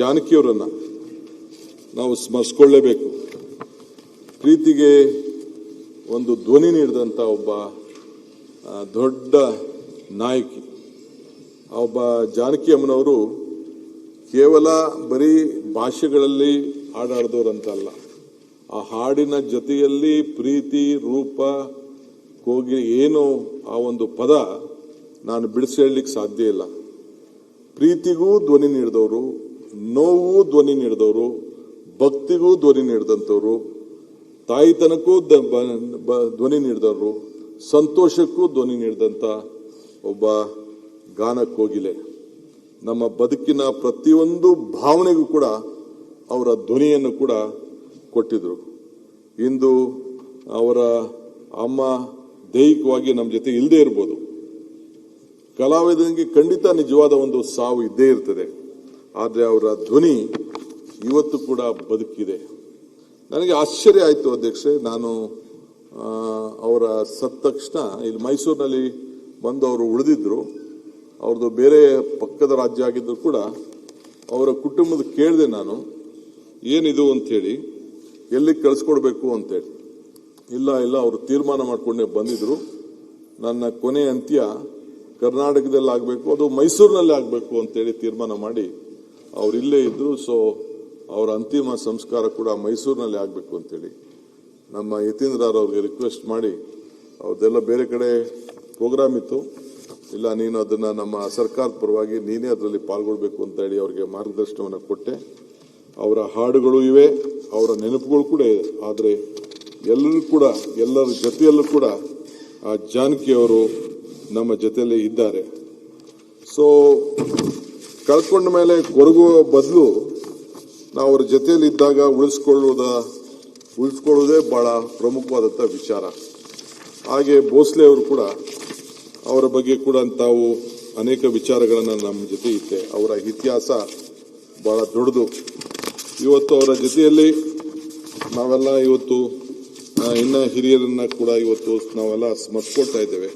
ಜಾನಕಿಯವರನ್ನ ನಾವು ಸ್ಮರಿಸಿಕೊಳ್ಳಲೇಬೇಕು. ಪ್ರೀತಿಗೆ ಒಂದು ಧ್ವನಿ ನೀಡಿದಂಥ ಒಬ್ಬ ದೊಡ್ಡ ನಾಯಕಿ. ಒಬ್ಬ ಜಾನಕಿ ಅಮ್ಮನವರು ಕೇವಲ ಬರೀ ಭಾಷೆಗಳಲ್ಲಿ ಹಾಡಾಡ್ದವ್ರಂತಲ್ಲ, ಆ ಹಾಡಿನ ಜೊತೆಯಲ್ಲಿ ಪ್ರೀತಿ ರೂಪ ಹೋಗಿ ಏನು ಆ ಒಂದು ಪದ ನಾನು ಬಿಡಿಸಿ ಹೇಳಲಿಕ್ಕೆ ಸಾಧ್ಯ ಇಲ್ಲ. ಪ್ರೀತಿಗೂ ಧ್ವನಿ ನೀಡಿದವರು, ನೋವು ಧ್ವನಿ ನೀಡಿದವರು, ಭಕ್ತಿಗೂ ಧ್ವನಿ ನೀಡಿದಂಥವ್ರು, ತಾಯಿತನಕ್ಕೂ ಧ್ವನಿ ನೀಡಿದವರು, ಸಂತೋಷಕ್ಕೂ ಧ್ವನಿ ನೀಡಿದಂಥ ಒಬ್ಬ ಗಾನ ಕೋಗಿಲೆ. ನಮ್ಮ ಬದುಕಿನ ಪ್ರತಿಯೊಂದು ಭಾವನೆಗೂ ಕೂಡ ಅವರ ಧ್ವನಿಯನ್ನು ಕೂಡ ಕೊಟ್ಟಿದ್ರು. ಇಂದು ಅವರ ಅಮ್ಮ ದೈಹಿಕವಾಗಿ ನಮ್ಮ ಜೊತೆ ಇಲ್ಲದೆ ಇರ್ಬೋದು, ಕಲಾವಿದನಿಗೆ ಖಂಡಿತ ನಿಜವಾದ ಒಂದು ಸಾವು ಇದ್ದೇ ಇರ್ತದೆ. ಆದರೆ ಅವರ ಧ್ವನಿ ಇವತ್ತು ಕೂಡ ಬದುಕಿದೆ. ನನಗೆ ಆಶ್ಚರ್ಯ ಆಯಿತು ಅಧ್ಯಕ್ಷೆ, ನಾನು ಅವರ ಸತ್ತ ತಕ್ಷಣ ಇಲ್ಲಿ ಮೈಸೂರಿನಲ್ಲಿ ಬಂದು ಅವರು ಉಳಿದಿದ್ರು. ಅವ್ರದ್ದು ಬೇರೆ ಪಕ್ಕದ ರಾಜ್ಯ ಆಗಿದ್ರು ಕೂಡ ಅವರ ಕುಟುಂಬದ ಕೇಳಿದೆ ನಾನು, ಏನಿದು ಅಂಥೇಳಿ, ಎಲ್ಲಿ ಕಳಿಸ್ಕೊಡ್ಬೇಕು ಅಂತೇಳಿ. ಇಲ್ಲ ಅವರು ತೀರ್ಮಾನ ಮಾಡಿಕೊಂಡೇ ಬಂದಿದ್ರು, ನನ್ನ ಕೊನೆ ಅಂತ್ಯ ಕರ್ನಾಟಕದಲ್ಲಿ ಆಗಬೇಕು, ಅದು ಮೈಸೂರಿನಲ್ಲಿ ಆಗಬೇಕು ಅಂತೇಳಿ ತೀರ್ಮಾನ ಮಾಡಿ ಅವ್ರು ಇಲ್ಲೇ ಇದ್ರು. ಸೊ ಅವರ ಅಂತಿಮ ಸಂಸ್ಕಾರ ಕೂಡ ಮೈಸೂರಿನಲ್ಲಿ ಆಗಬೇಕು ಅಂತೇಳಿ ನಮ್ಮ ಯತೀಂದ್ರರ್ ಅವ್ರಿಗೆ ರಿಕ್ವೆಸ್ಟ್ ಮಾಡಿ, ಅವ್ರದ್ದೆಲ್ಲ ಬೇರೆ ಕಡೆ ಪ್ರೋಗ್ರಾಮ್ ಇತ್ತು, ಇಲ್ಲ ನೀನು ಅದನ್ನು ನಮ್ಮ ಸರ್ಕಾರದ ಪರವಾಗಿ ನೀನೇ ಅದರಲ್ಲಿ ಪಾಲ್ಗೊಳ್ಬೇಕು ಅಂತ ಹೇಳಿ ಅವ್ರಿಗೆ ಮಾರ್ಗದರ್ಶನವನ್ನು ಕೊಟ್ಟೆ. ಅವರ ಹಾಡುಗಳು ಇವೆ, ಅವರ ನೆನಪುಗಳು ಕೂಡ ಇದೆ. ಆದರೆ ಎಲ್ಲರೂ ಕೂಡ, ಎಲ್ಲರ ಜೊತೆಯಲ್ಲೂ ಕೂಡ ಆ ಜಾನಕಿಯವರು ನಮ್ಮ ಜೊತೆಯಲ್ಲೇ ಇದ್ದಾರೆ. ಸೊ ಕಳ್ಕೊಂಡ ಮೇಲೆ ಕೊರಗುವ ಬದಲು ನಾವು ಅವ್ರ ಜೊತೆಯಲ್ಲಿ ಇದ್ದಾಗ ಉಳಿಸ್ಕೊಳ್ಳೋದೇ ಬಹಳ ಪ್ರಮುಖವಾದಂಥ ವಿಚಾರ. ಹಾಗೆ ಭೋಸ್ಲೆ ಅವರು ಕೂಡ, ಅವರ ಬಗ್ಗೆ ಕೂಡ ತಾವು ಅನೇಕ ವಿಚಾರಗಳನ್ನು ನಮ್ಮ ಜೊತೆ ಇತ್ತೆ. ಅವರ ಇತಿಹಾಸ ಬಹಳ ದೊಡ್ಡದು. ಇವತ್ತು ಅವರ ಜೊತೆಯಲ್ಲಿ ನಾವೆಲ್ಲ ಇವತ್ತು ಇನ್ನ ಹಿರಿಯರನ್ನ ಕೂಡ ಇವತ್ತು ನಾವೆಲ್ಲ ಸ್ಮರಿಸ್ಕೊಳ್ತಾ ಇದ್ದೇವೆ.